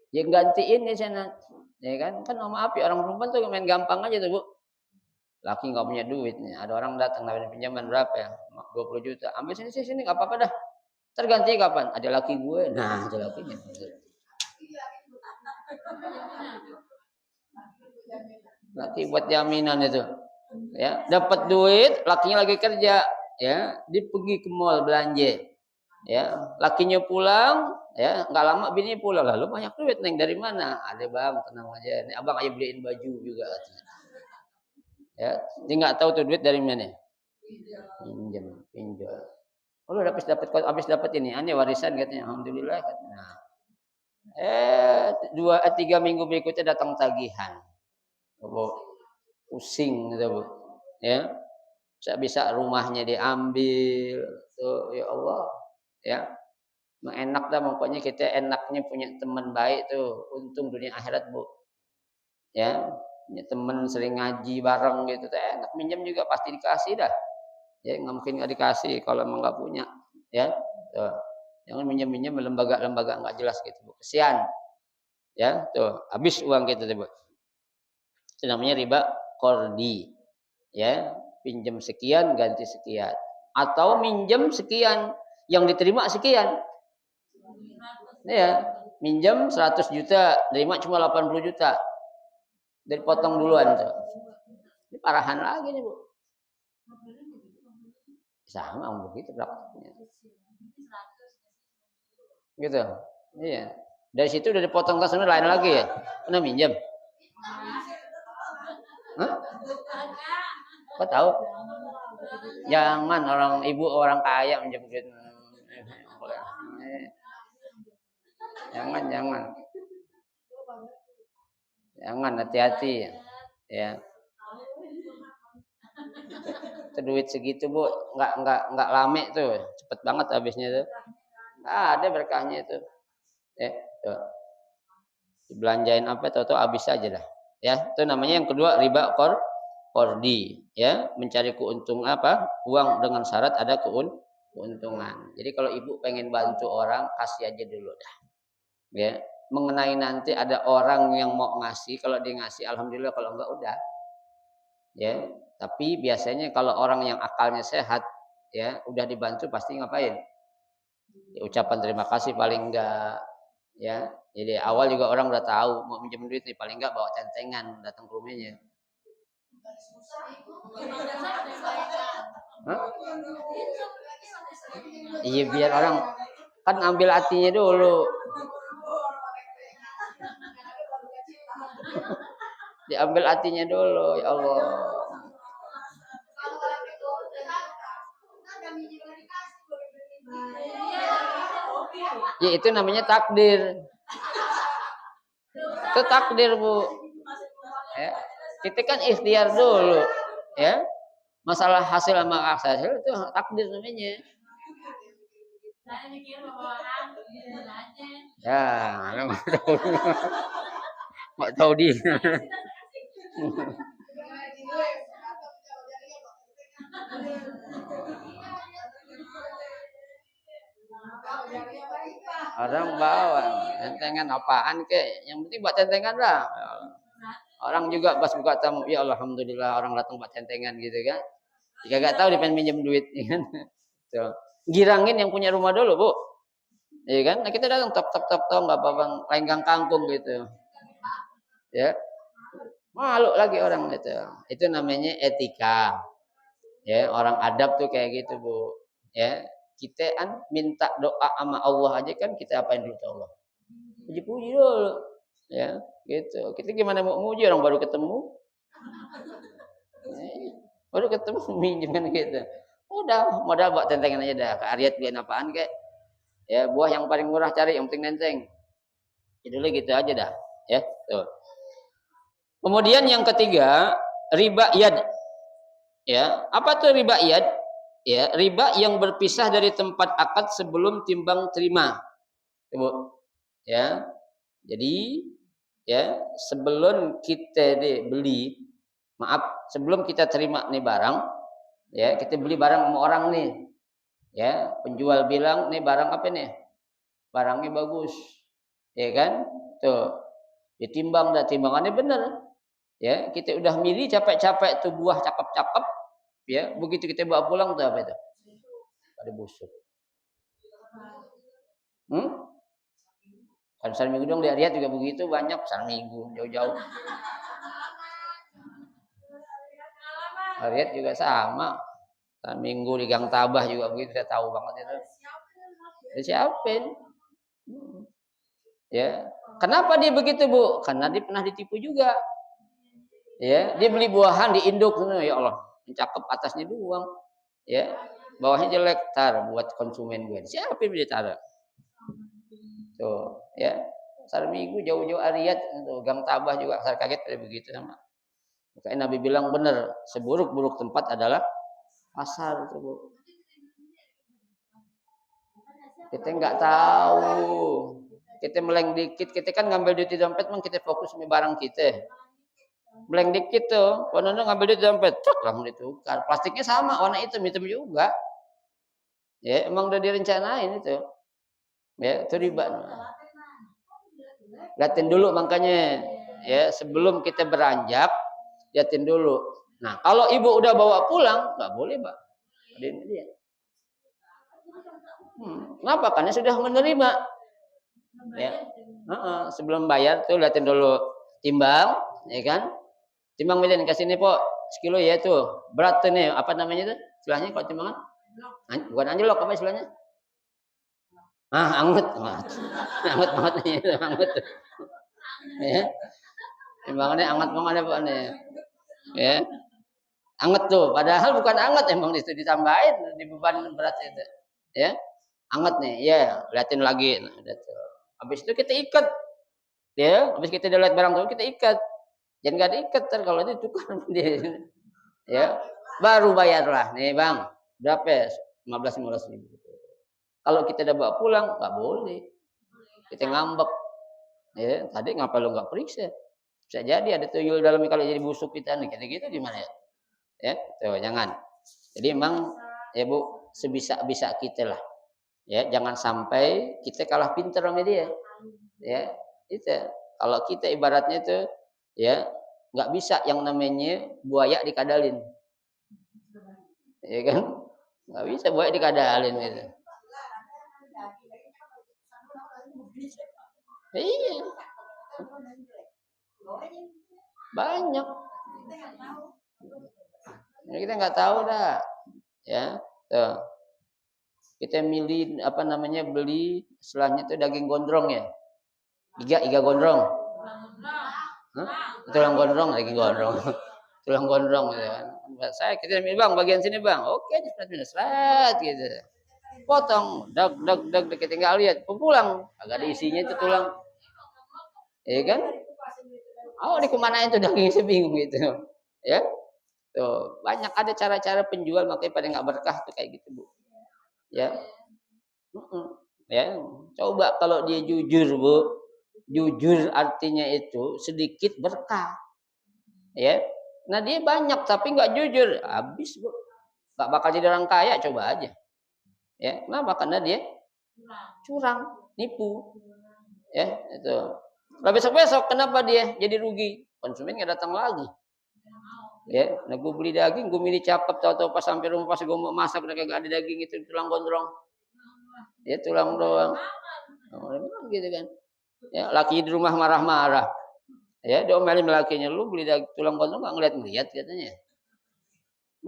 ya gantiin ya sianan. Ya kan maaf ya orang perempuan tuh main gampang aja tuh Bu. Laki nggak punya duit nih, ada orang datang nawarin pinjaman berapa ya? 20 juta. Ambil sini nggak apa-apa dah. Terganti kapan? Ada laki gue. Nah, ada lakinya. Laki buat jaminan itu. Ya, dapat duit, lakinya lagi kerja, ya, dia pergi ke mall belanja. Ya, lakinya pulang, ya, nggak lama bini pulang. Lalu banyak duit neng dari mana? Ada bang, tenang aja. Nih abang aja beliin baju juga. Ya, dia nggak tahu tuh duit dari mana. Pinjam. Oh, lu habis dapat ini, aneh warisan katanya. Alhamdulillah. Nah, 3 minggu berikutnya datang tagihan. Oh, pusing gitu Bu. Ya, bisa rumahnya diambil. Tuh, ya Allah. Ya, enak dah pokoknya kita enaknya punya teman baik tuh. Untung dunia akhirat Bu. Ya, punya teman sering ngaji bareng gitu tuh enak, minjem juga pasti dikasih dah. Ya, nggak mungkin nggak dikasih kalau emang nggak punya. Ya, tuh. Jangan minjem-minjem lembaga-lembaga nggak jelas gitu Bu. Kesian. Ya, tuh, habis uang kita tuh Bu. Itu namanya riba kordi. Ya, pinjam sekian ganti sekian. Atau minjem sekian, yang diterima sekian. Ya, minjem 100 juta, terima cuma 80 juta. Dipotong duluan tuh. Ini parahan lagi nih, Bu. Sama begitu praktiknya. Gitu. Iya. Dari situ udah dipotong tas lain lagi ya. Pernah minjem? Hah? Kau tahu? Jangan orang ibu orang kaya minjem duit. Jangan. Jangan hati-hati ya. Itu duit segitu Bu, nggak lame tuh, cepet banget habisnya tuh. Nggak ada berkahnya itu. Ya, tuh. Dibelanjain apa tahu-tahu habis aja dah. Ya, itu namanya yang kedua riba kordi, ya, mencari keuntungan apa? Uang dengan syarat ada keuntungan. Jadi kalau ibu pengen bantu orang, kasih aja dulu dah. Ya, mengenai nanti ada orang yang mau ngasih, kalau dia ngasih alhamdulillah, kalau enggak udah. Ya, tapi biasanya kalau orang yang akalnya sehat, ya, udah dibantu pasti ngapain? Ya, ucapan terima kasih paling enggak, ya. Jadi awal juga orang udah tahu mau minjem duit nih, paling enggak bawa tentengan datang ke rumahnya. Hah? Iya biar orang kan ambil hatinya dulu. Diambil hatinya dulu, ya Allah. Ya itu namanya takdir. Itu takdir Bu. Ya. Kita kan ikhtiar dulu, ya. Masalah hasil sama hasil itu takdir namanya. Ya, nggak tahu dia. Orang bawa tentengan apaan kek? Yang penting buat tentengan lah. Orang juga pas buka tamu, ya alhamdulillah orang datang buat tentengan gitu kan. Jika gak tahu dia pengen minjem duit, kan? Tuh. Girangin yang punya rumah dulu, Bu. Iya kan? Nah, kita datang top nggak apa-apa, lenggang kangkung gitu. Ya. Malu lagi orang itu. Itu namanya etika. Ya, orang adab tuh kayak gitu, Bu. Ya, kita kan minta doa sama Allah aja kan kita apain dulu ke Allah. Puji-puji dulu. Ya, gitu. Kita gimana mau muji orang baru ketemu? Baru ketemu minjem kan gitu. Udah, modal buat tentengan aja dah. Ke Ariat beliin apaan kek? Ya, buah yang paling murah cari, yang penting nenteng. Itu gitu aja dah. Ya, tuh. Kemudian yang ketiga, riba yad. Ya, apa tuh riba yad? Ya, riba yang berpisah dari tempat akad sebelum timbang terima. Ibu. Ya. Jadi, ya, sebelum kita beli, maaf, sebelum kita terima nih barang, ya, kita beli barang sama orang nih. Ya, penjual bilang, "Nih barang apa nih?" Barangnya bagus. Ya kan? Tuh. Ditimbang dah timbangannya benar. Ya, kita udah milih capek-capek tuh buah cakep-cakep, ya, begitu kita bawa pulang tuh apa itu? Pada busuk. Kan Minggu dong lihat juga begitu banyak Minggu jauh-jauh. Lihat juga sama. Minggu di Gang Tabah juga begitu, saya tahu banget itu. Siapin. Ya. Kenapa dia begitu, Bu? Karena dia pernah ditipu juga. Ya, dia beli buahan diinduk, ya Allah, cakep atasnya doang. Ya, bawahnya jelek, tar buat konsumen gue. Siapa yang dia taruh? Tuh, ya. Minggu jauh-jauh Ariat, Gang Tabah juga saya kaget pada begitu sama. Makanya Nabi bilang benar, seburuk-buruk tempat adalah pasar itu, Bu. Kita nggak tahu. Kita meleng dikit, kita kan ngambil duit di dompet, kita fokus sama barang kita. Meleng dikit tuh, konon ngambil duit di dompet, langsung ditukar. Plastiknya sama, warna hitam juga. Ya, emang udah direncanain itu. Ya, itu riba. Lihatin dulu makanya, ya, sebelum kita beranjak, lihatin dulu. Nah, kalau ibu udah bawa pulang, nggak boleh, Pak. Dia. Kenapa? Karena sudah menerima. Ya. Sebelum bayar tuh lihatin dulu timbang, ya kan? Timbang milih kasih ini, Pok. Sekilo ya tuh. Berat tuh nih, apa namanya tuh? Istilahnya kalau timbangan? Bukan anjlok, apa istilahnya? Anget. Anget banget nih, anget. Ya. Timbangannya anget banget ya, Pak nih. Ya. Anget tuh, padahal bukan anget, emang itu ditambahin di beban berat itu. Ya. Anget nih, ya, liatin lagi. Nah, udah tuh. Habis itu kita ikat. Ya, habis kita lihat barang tuh kita ikat. Jangan enggak diikat kalau itu kan dia. Ya. Baru bayarlah. Nih, Bang. Berapa ya? 15 ribu. Kalau kita udah bawa pulang, nggak boleh. Kita ngambek. Ya, tadi ngapa lu nggak periksa? Bisa jadi ada tuyul dalamnya kalau jadi busuk kita nih. Gitu-gitu gimana ya? Ya, tuh jangan. Jadi emang ya Bu, sebisa-bisa kita lah. Ya, jangan sampai kita kalah pintar sama dia. Ya, itu. Kalau kita ibaratnya itu ya nggak bisa yang namanya buaya dikadalin. Ya kan? Nggak bisa buaya dikadalin gitu. Iya. Banyak. Ini kita nggak tahu dah. Ya, tuh. Kita milih apa namanya beli setelahnya itu daging gondrong ya. Iga gondrong. Tulang gondrong, daging gondrong. Tulang gondrong gitu kan. Saya kita milih, Bang, bagian sini, Bang. Oke, seret gitu. Potong, dag kita tinggal lihat, pulang agak ada isinya itu tulang. Iya kan? Oh, di kemana itu daging sebingung gitu. Ya. Tuh, banyak ada cara-cara penjual makanya pada nggak berkah tuh kayak gitu, Bu. Ya. Ya, coba kalau dia jujur, Bu. Jujur artinya itu sedikit berkah. Ya. Nah, dia banyak tapi nggak jujur, habis, Bu. Nggak bakal jadi orang kaya, coba aja. Ya, kenapa? Karena dia curang, nipu. Ya, itu. Lah besok-besok kenapa dia jadi rugi? Konsumen nggak datang lagi. Ya, nah gue beli daging, gue milih cakep, tahu-tahu pas sampai rumah pas gue mau masak udah kagak ada daging itu tulang gondrong. Ya tulang doang. Oh, memang gitu kan. Ya, laki di rumah marah-marah. Ya, diomelin lakinya, lu beli daging tulang gondrong nggak ngeliat-ngeliat katanya.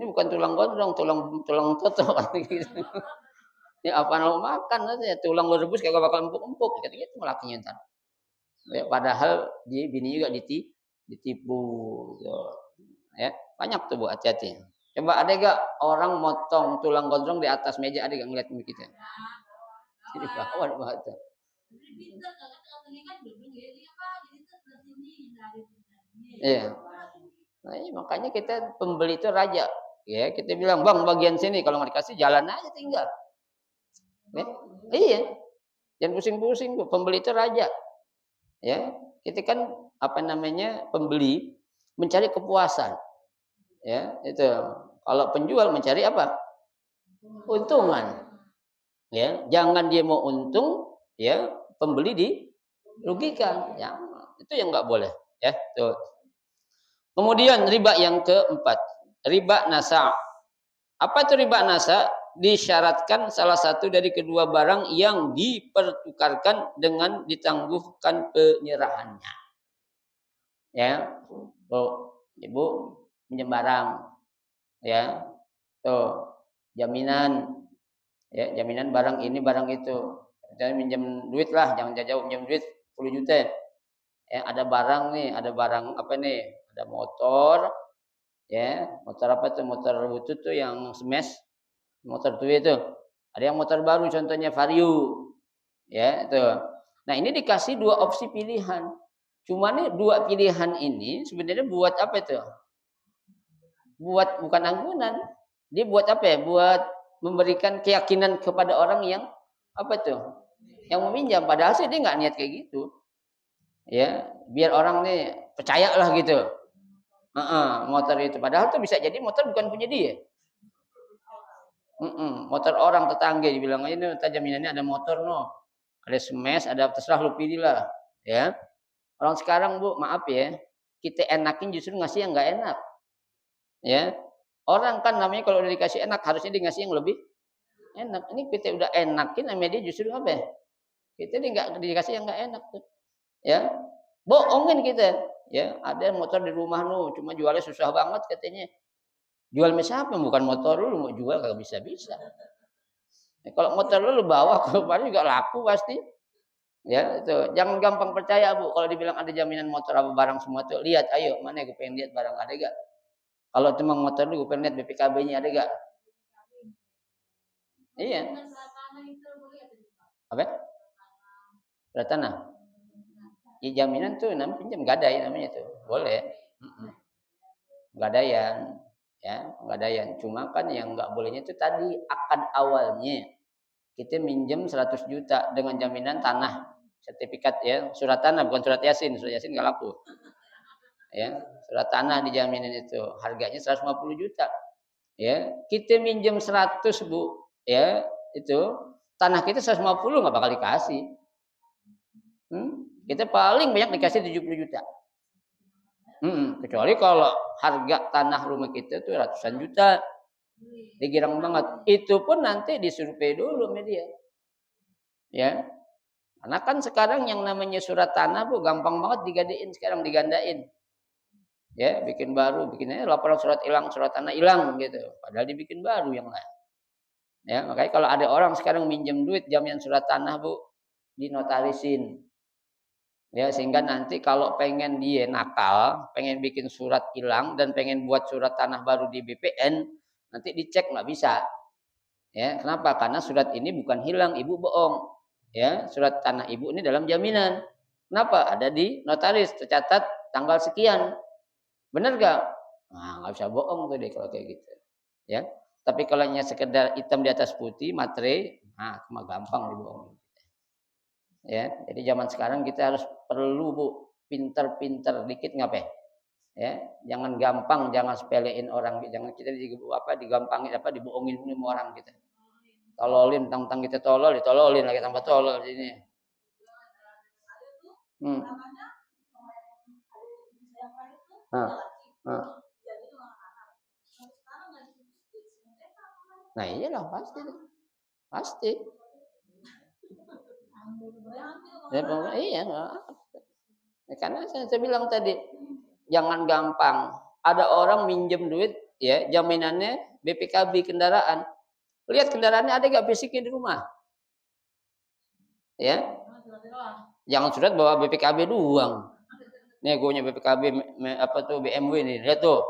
Ini bukan tulang gondrong, tulang tulang toto gitu. Ya apa mau makan katanya, tulang lu rebus kagak bakal empuk-empuk katanya itu lakinya ntar. Ya, padahal dia bini juga ditipu gitu. Ya, banyak tuh Bu, hati-hati. Coba ada gak orang motong tulang gondrong di atas meja, ada gak ngeliat kita? Di bawah tuh. Iya. Nah, makanya kita pembeli itu raja. Ya, kita bilang, "Bang, bagian sini." Kalau nggak dikasih jalan aja tinggal. Ya. Iya. Jangan pusing-pusing, Bu. Pembeli itu raja. Ya, kita kan apa namanya? Pembeli mencari kepuasan. Ya, itu. Kalau penjual mencari apa? Untungan. Ya, jangan dia mau untung, ya, pembeli dirugikan. Ya, itu yang nggak boleh. Ya, tuh. Kemudian riba yang keempat, riba nasa. Apa itu riba nasa? Disyaratkan salah satu dari kedua barang yang dipertukarkan dengan ditangguhkan penyerahannya. Ya, tuh, Ibu pinjam barang, ya, tuh, jaminan, ya, jaminan barang ini barang itu. Jangan minjem duit lah, jangan jauh-jauh minjem duit 10 juta. Ya, ada barang nih, ada barang apa nih? Ada motor, ya, motor apa tuh? Motor butut tuh yang smash, motor tua itu. Ada yang motor baru contohnya Vario, ya, itu. Nah, ini dikasih dua opsi pilihan. Cuma nih dua pilihan ini sebenarnya buat apa itu? Buat bukan anggunan. Dia buat apa ya? Buat memberikan keyakinan kepada orang yang apa tuh? Yang meminjam. Padahal sih dia nggak niat kayak gitu. Ya, biar orang nih percayalah gitu. Motor itu. Padahal tuh bisa jadi motor bukan punya dia. Motor orang tetangga dibilang aja ini jaminannya ada motor no. Ada smash, ada terserah lu pilih lah. Ya. Orang sekarang Bu, maaf ya, kita enakin justru ngasih yang nggak enak. Ya. Orang kan namanya kalau udah dikasih enak harusnya dikasih yang lebih enak. Ini kita udah enakin sama dia justru apa ya? Kita nggak dikasih yang nggak enak tuh. Ya. Bohongin kita. Ya, ada motor di rumah lu, cuma jualnya susah banget katanya. Jual siapa? Bukan motor lu mau jual kagak bisa-bisa. Ya, kalau motor lu bawa ke depan juga laku pasti. Ya, itu. Jangan gampang percaya, Bu. Kalau dibilang ada jaminan motor apa barang semua tuh, lihat ayo, mana gue pengen lihat barang ada gak? Kalau cuma motor lu gue pengen lihat BPKB-nya ada gak? Iya. Apa? Surat tanah. Ya, jaminan tuh namanya pinjam gadai namanya tuh. Boleh. Gadaian. Ya, gadaian. Cuma kan yang nggak bolehnya itu tadi akad awalnya. Kita minjem 100 juta dengan jaminan tanah. Sertifikat ya, surat tanah bukan surat yasin. Surat yasin nggak laku. Ya, surat tanah dijaminin itu. Harganya 150 juta. Ya, kita minjem 100, Bu. Ya, itu tanah kita 150 nggak bakal dikasih. Kita paling banyak dikasih 70 juta. Kecuali kalau harga tanah rumah kita tuh ratusan juta. Digirang banget. Itu pun nanti disurvei dulu media. Ya. Karena kan sekarang yang namanya surat tanah Bu gampang banget digadein sekarang digandain. Ya, bikin baru, bikinnya laporan surat hilang, surat tanah hilang gitu. Padahal dibikin baru yang lain. Ya, makanya kalau ada orang sekarang minjem duit jaminan surat tanah Bu, dinotarisin. Ya, sehingga nanti kalau pengen dia nakal, pengen bikin surat hilang dan pengen buat surat tanah baru di BPN, nanti dicek nggak bisa. Ya, kenapa? Karena surat ini bukan hilang, ibu bohong. Ya, surat tanah ibu ini dalam jaminan. Kenapa? Ada di notaris, tercatat tanggal sekian. Benar gak? Nah, nggak bisa bohong tuh deh kalau kayak gitu. Ya, tapi kalau hanya sekedar hitam di atas putih, materai, Nah, cuma gampang dibohongin. Ya, jadi zaman sekarang kita harus perlu Bu, pinter-pinter dikit ngapain? Ya, jangan gampang, jangan sepelein orang, jangan kita digampangin dibohongin sama orang kita. Tololin, tentang kita ditololin lagi tambah tolol ini. Nah, iyalah pasti. Ya, iya, karena saya bilang tadi, jangan gampang. Ada orang minjem duit, ya jaminannya BPKB kendaraan. Lihat kendaraannya ada nggak fisiknya di rumah? Ya, jangan surat bawa BPKB doang. Nih gue punya BPKB BMW nih, lihat tuh,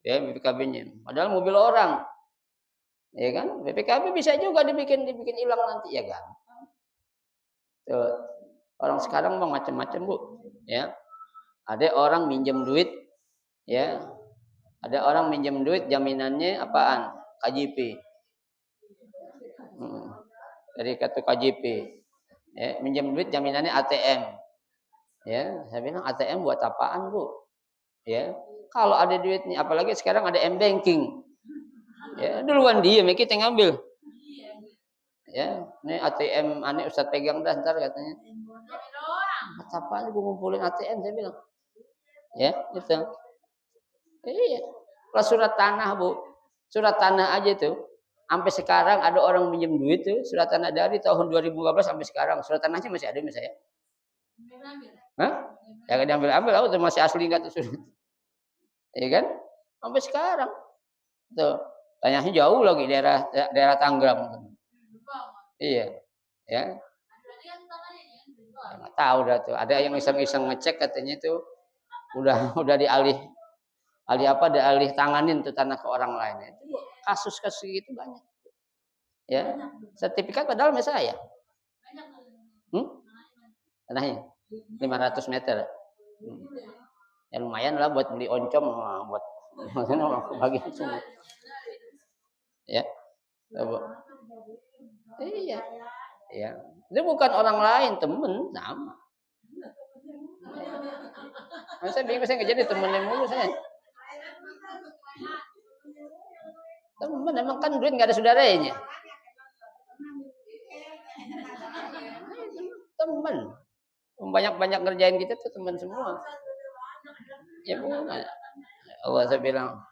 ya BPKB-nya. Padahal mobil orang, ya kan? BPKB bisa juga dibikin hilang nanti, ya kan? Tuh. Orang sekarang mah macam-macam Bu, ya. Ada orang minjem duit, ya. Ada orang minjem duit jaminannya apaan? KJP. Dari kartu KJP. Ya, minjem duit jaminannya ATM. Ya, saya bilang ATM buat apaan, Bu? Ya. Kalau ada duit nih, apalagi sekarang ada M-banking. Ya, duluan dia kita ngambil. Ya, ini ATM aneh Ustaz pegang dah ntar katanya. Apaan gue ngumpulin ATM saya bilang. Ya, gitu. Iya. Kalau surat tanah, Bu. Surat tanah aja tuh. Sampai sekarang ada orang minjem duit tuh, surat tanah dari tahun 2015 sampai sekarang. Surat tanahnya masih ada misalnya. Hah? Ya diambil-ambil, itu masih asli enggak tuh surat. Iya kan? Sampai sekarang. Tuh. Tanyanya jauh lagi daerah Tangerang. Iya. Ya. Enggak tahu dah tuh. Ada yang iseng-iseng ngecek katanya tuh udah dialih tanganin tuh tanah ke orang lain. Itu kasus-kasus gitu banyak. Ya. Sertifikat padahal sama saya. Tanahnya 500 meter. Ya lumayan lah buat beli oncom, buat bagi semua. Ya. Iya. Ya. Itu bukan orang lain, temen sama. Saya bingung, saya nggak jadi temennya mulu saya. Temen emang kan duit nggak ada saudaranya. Temen. Banyak ngerjain kita tuh teman semua. Ya bukan. Allah saya bilang.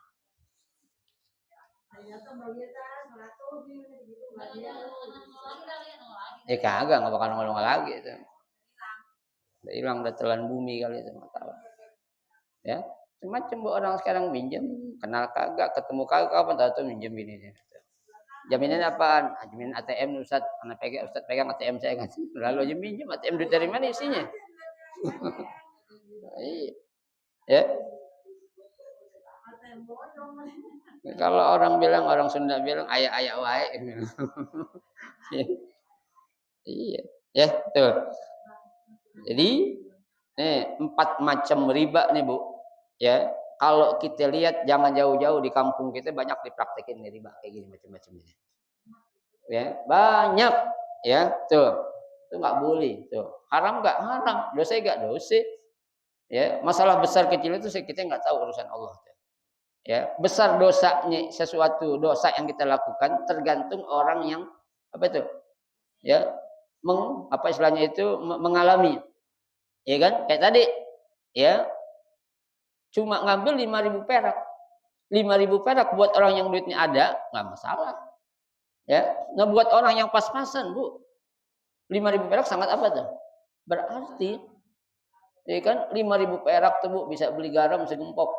Ya kagak, nggak bakal nongol lagi itu. Udah hilang, udah telan bumi kali itu, nggak tahu. Ya, macam orang sekarang minjem, kenal kagak, ketemu kagak, kapan tahu minjem gini. Jaminannya apaan? Jaminan ATM Ustaz, Ustaz pegang ATM saya kan. Lalu aja minjem ATM duit dari mana isinya? Ya. Kalau orang Sunda bilang ayak-ayak wae. Iya, ya tuh. Jadi, 4 macam riba nih Bu. Ya, kalau kita lihat jangan jauh-jauh di kampung kita banyak dipraktekin nih riba kayak gini macam-macam ini. Ya, banyak ya, tuh. Itu nggak boleh, tuh. Haram nggak? Haram. Dosa nggak? Dosa. Ya, masalah besar kecil itu kita nggak tahu urusan Allah. Ya, besar dosanya sesuatu dosa yang kita lakukan tergantung orang yang apa itu? Ya, istilahnya itu mengalami. Ya kan? Kayak tadi, ya. Cuma ngambil 5.000 perak. 5.000 perak buat orang yang duitnya ada, nggak masalah. Ya, nah buat orang yang pas-pasan, Bu. 5.000 perak sangat apa tuh? Berarti ya kan 5.000 perak tuh Bu bisa beli garam segempok.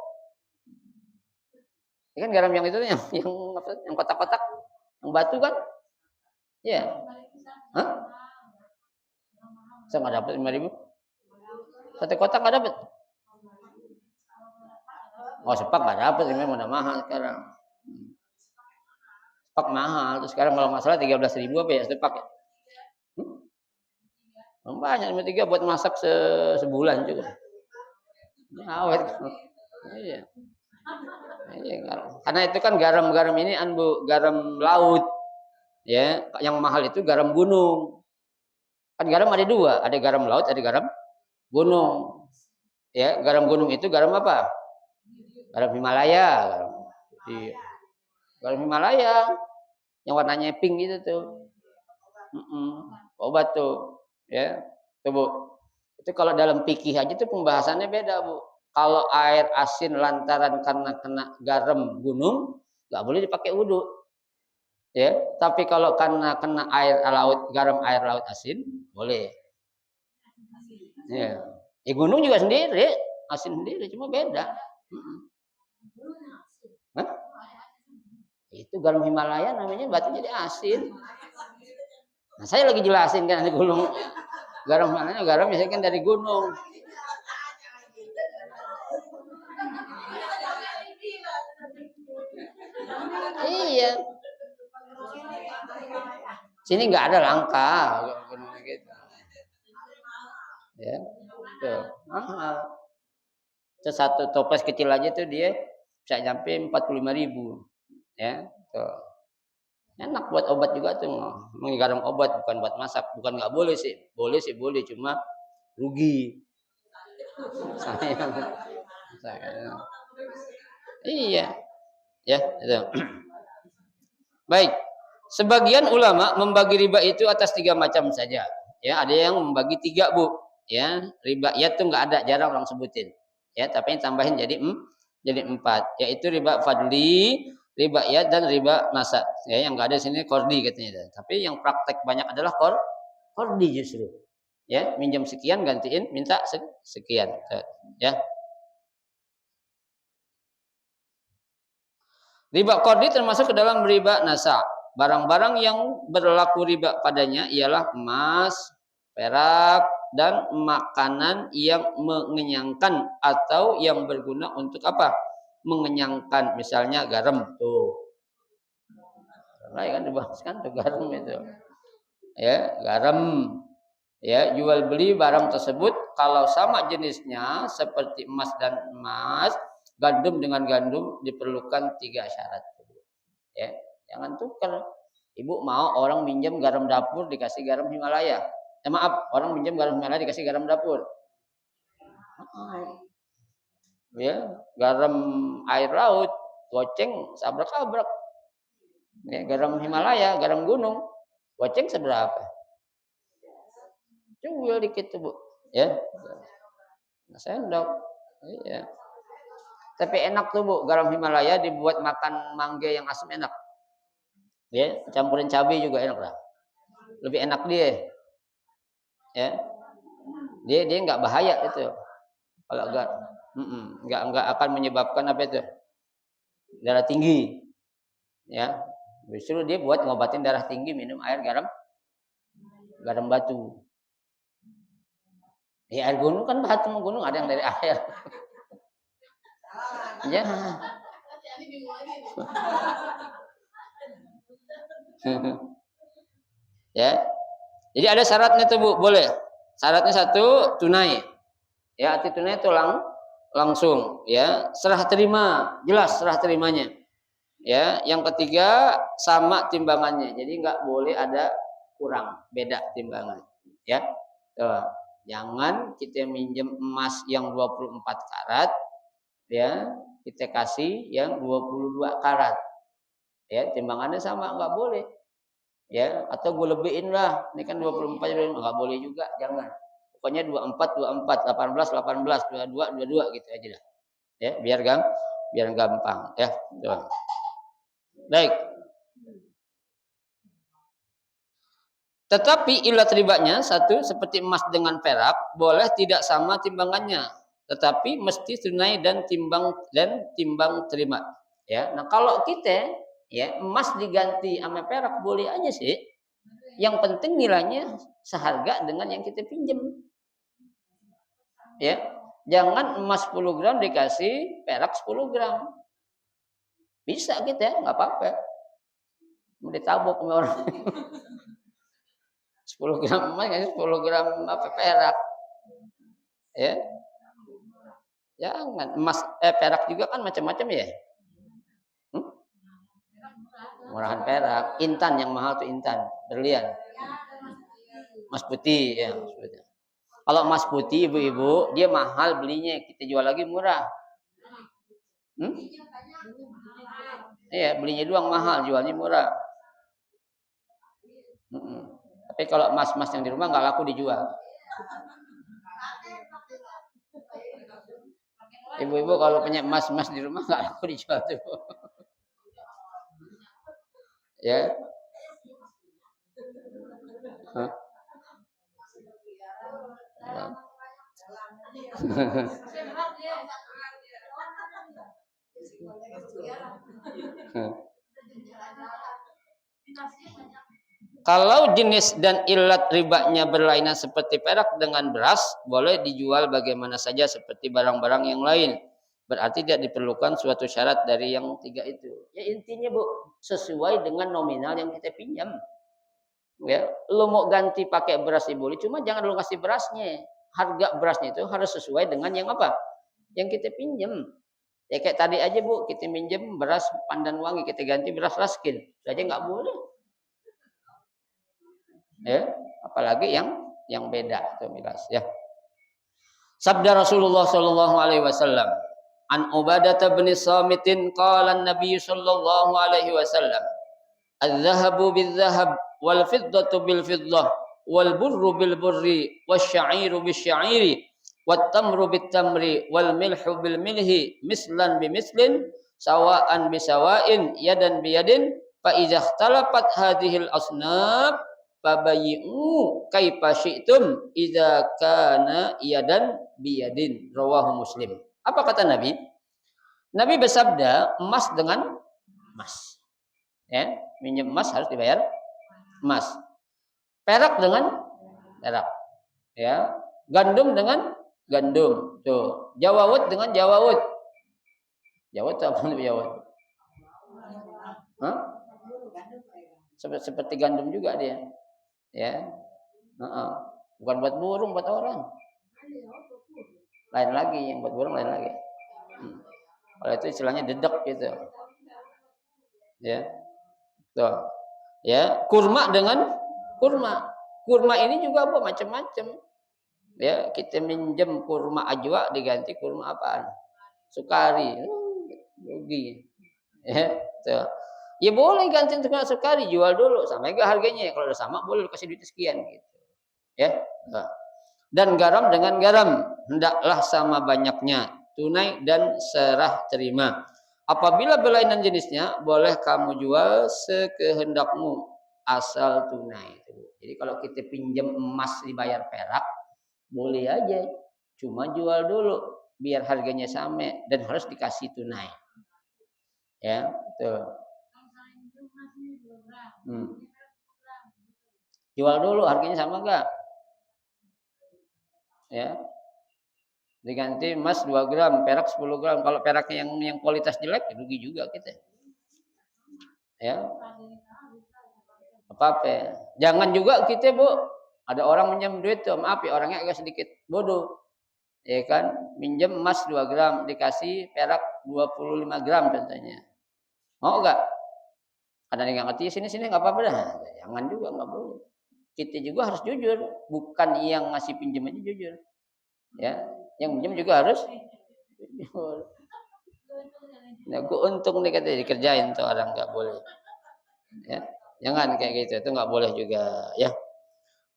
Ya kan garam yang itu yang kotak-kotak, yang batu kan? Ya. Hah? Saya nggak dapat 5.000. Satu kotak nggak dapat. Oh, sepak nggak dapat, ini udah mahal sekarang. Sepak mahal. Terus sekarang kalau nggak salah 13.000 apa ya sepak ya? Banyak 3 buat masak sebulan juga. Awet. Iya. Iya, karena itu kan garam ini Bu, garam laut. Ya, yang mahal itu garam gunung. Kan garam ada dua, ada garam laut, ada garam gunung. Ya, garam gunung itu garam apa? Garam Himalaya. Iya. Garam Himalaya yang warnanya pink itu tuh. Obat tuh, ya. Tuh, Bu. Itu kalau dalam fikih aja tuh pembahasannya beda, Bu. Kalau air asin lantaran karena kena garam gunung, nggak boleh dipakai wudhu. Ya, tapi kalau karena kena air laut, garam air laut asin, boleh. Ya. Ya gunung juga sendiri, asin sendiri, cuma beda. Hah? Itu garam Himalaya namanya berarti jadi asin. Nah, saya lagi jelasin kan di gunung. Garam Himalaya, garam biasanya kan dari gunung. Iya. Sini nggak ada langka gitu. Ya. Tuh. Itu satu toples kecil aja tuh dia bisa nyampe 45.000. Ya. Tuh. Enak buat obat juga tuh. Menggaram obat bukan buat masak. Bukan nggak boleh sih. Boleh sih boleh, cuma rugi. Saya. Iya. Ya, itu. Baik. Sebagian ulama membagi riba itu atas 3 macam saja. Ya, ada yang membagi 3, Bu. Ya, riba ya tuh nggak ada, jarang orang sebutin. Ya, tapi tambahin jadi 4, yaitu riba fadli, riba ya dan riba nasa. Ya, yang nggak ada sini kordi katanya. Tapi yang praktek banyak adalah kordi justru. Ya, minjam sekian gantiin minta sekian. Ya. Riba kordi termasuk ke dalam riba nasa. Barang-barang yang berlaku riba padanya ialah emas, perak, dan makanan yang mengenyangkan atau yang berguna untuk apa? Mengenyangkan, misalnya garam tuh. Nah, kan dibahaskan tuh garam itu. Ya, garam. Ya, jual beli barang tersebut kalau sama jenisnya seperti emas dan emas, gandum dengan gandum diperlukan 3 syarat. Ya, jangan tukar. Ibu mau orang minjem garam dapur dikasih garam Himalaya. Maaf, orang minjem garam Himalaya dikasih garam dapur. Ya, garam air laut, goceng sabrak-abrak. Ya, garam Himalaya, garam gunung, goceng seberapa? Cuil dikit tuh, Bu. Ya. Sendok. Iya. Tapi enak tuh, Bu, garam Himalaya dibuat makan mangga yang asam enak. Ya, campurin cabai juga enak lah. Lebih enak dia. Ya. Dia nggak bahaya itu. Kalau nggak akan menyebabkan apa itu? Darah tinggi. Ya. Justru dia buat ngobatin darah tinggi minum air garam batu. Ya, air gunung kan batu gunung ada yang dari air. Ya. Ya. Jadi ada syaratnya tuh, Bu, boleh. Syaratnya 1, tunai. Ya, arti tunai itu langsung, ya. Serah terima, jelas serah terimanya. Ya, yang ketiga sama timbangannya. Jadi nggak boleh ada kurang, beda timbangan. Ya. Tuh. Jangan kita minjem emas yang 24 karat, ya, kita kasih yang 22 karat. Ya, timbangannya sama, nggak boleh. Ya, atau gue lebihin lah. Ini kan 24 nggak boleh juga, jangan. Pokoknya 24 24, 18 18, 22 22 gitu aja dah. Ya, biar gampang, ya. Tuh. Baik. Tetapi ilat ribanya 1, seperti emas dengan perak, boleh tidak sama timbangannya, tetapi mesti tunai dan timbang terima. Ya. Nah, kalau kita ya emas diganti sama perak boleh aja sih. Yang penting nilainya seharga dengan yang kita pinjam. Ya. Jangan emas 10 gram dikasih perak 10 gram. Bisa gitu ya, nggak apa-apa. Mau ditabuk sama orang. 10 gram emas kasih 10 gram apa perak. Ya. Jangan emas perak juga kan macam-macam ya. Murahan perak. Intan yang mahal tuh intan, berlian. Emas putih ya, emas putih. Kalau emas putih ibu-ibu dia mahal belinya, kita jual lagi murah. Iya, belinya doang mahal, jualnya murah. Tapi kalau emas-emas yang di rumah nggak laku dijual. Ibu-ibu kalau punya emas-emas di rumah nggak laku dijual tuh. Ya. Hah? Ya. Kalau jenis dan ilat ribanya berlainan seperti perak dengan beras, boleh dijual bagaimana saja seperti barang-barang yang lain. Berarti tidak diperlukan suatu syarat dari yang tiga itu. Ya intinya Bu, sesuai dengan nominal yang kita pinjam. Ya, lu mau ganti pakai beras boleh, cuma jangan lu kasih berasnya. Harga berasnya itu harus sesuai dengan yang apa? Yang kita pinjam. Ya kayak tadi aja Bu, kita minjem beras Pandan Wangi, kita ganti beras Raskin. Saja nggak boleh. Ya, apalagi yang beda itu miras ya. Sabda Rasulullah sallallahu alaihi wasallam, an Ubadah bin Samitin qala an-nabiy sallallahu alaihi wasallam, "Adz-dzahabu bil-dzahab wal fiddatu bil fiddah wal burru bil burri wasy-sya'iru bis-sya'iri wat tamru bit tamri wal milhu bil milhi mislan bi mislin sawa'an bi sawa'in yadan bi yadin fa idza ikhtalafat hadhil asnaf fabayyi'u kaifa syi'tum idza kana yadan bi yadin." Rawahu Muslim. Apa kata Nabi? Nabi bersabda, emas dengan emas. Ya, minjem emas harus dibayar emas. Perak dengan perak. Ya, gandum dengan gandum. Tuh, jawawut dengan jawawut. Jawawut apa namanya jawawut? Hah? Seperti gandum juga dia. Ya. Bukan buat burung, buat orang. Lain lagi, yang buat burung lain lagi. Kalau itu istilahnya dedek gitu. Ya. Tuh. Ya, kurma dengan kurma. Kurma ini juga apa macam-macam. Ya, kita minjem kurma ajwa diganti kurma apaan? Sukari. Rugi. Ya, tuh. Ya boleh ganti kurma sukari, jual dulu sampai ke harganya. Kalau udah sama boleh kasih duit sekian gitu. Ya. Tuh. Dan garam dengan garam hendaklah sama banyaknya, tunai dan serah terima. Apabila berlainan jenisnya, boleh kamu jual sekehendakmu asal tunai. Jadi kalau kita pinjam emas dibayar perak, boleh aja. Cuma jual dulu biar harganya sama dan harus dikasih tunai. Ya, tuh. Jual dulu harganya sama enggak? Ya. Diganti emas 2 gram, perak 10 gram. Kalau peraknya yang kualitas jelek, rugi juga kita. Ya. Apa-apa. Jangan juga kita, Bu, ada orang minjem duit tuh, maaf ya orangnya agak sedikit bodoh. Ya kan, minjem emas 2 gram, dikasih perak 25 gram contohnya. Mau enggak? Ada yang ngerti sini-sini enggak apa-apa dah. Jangan juga, enggak boleh. Kita juga harus jujur, bukan yang ngasih pinjam aja jujur. Ya, yang pinjam juga harus jujur. Nah, untung nih katanya dikerjain tuh orang nggak boleh. Ya, jangan kayak gitu, itu nggak boleh juga. Ya,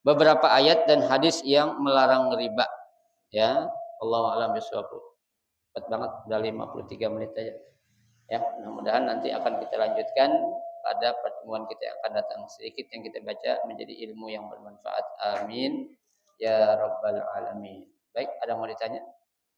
beberapa ayat dan hadis yang melarang riba. Ya, Allahu a'lam bishawab. Cepat banget, udah 53 menit aja. Ya, mudah-mudahan nanti akan kita lanjutkan pada pertemuan kita yang akan datang. Sedikit yang kita baca menjadi ilmu yang bermanfaat. Amin ya rabbal alamin. Baik, ada yang mau ditanya?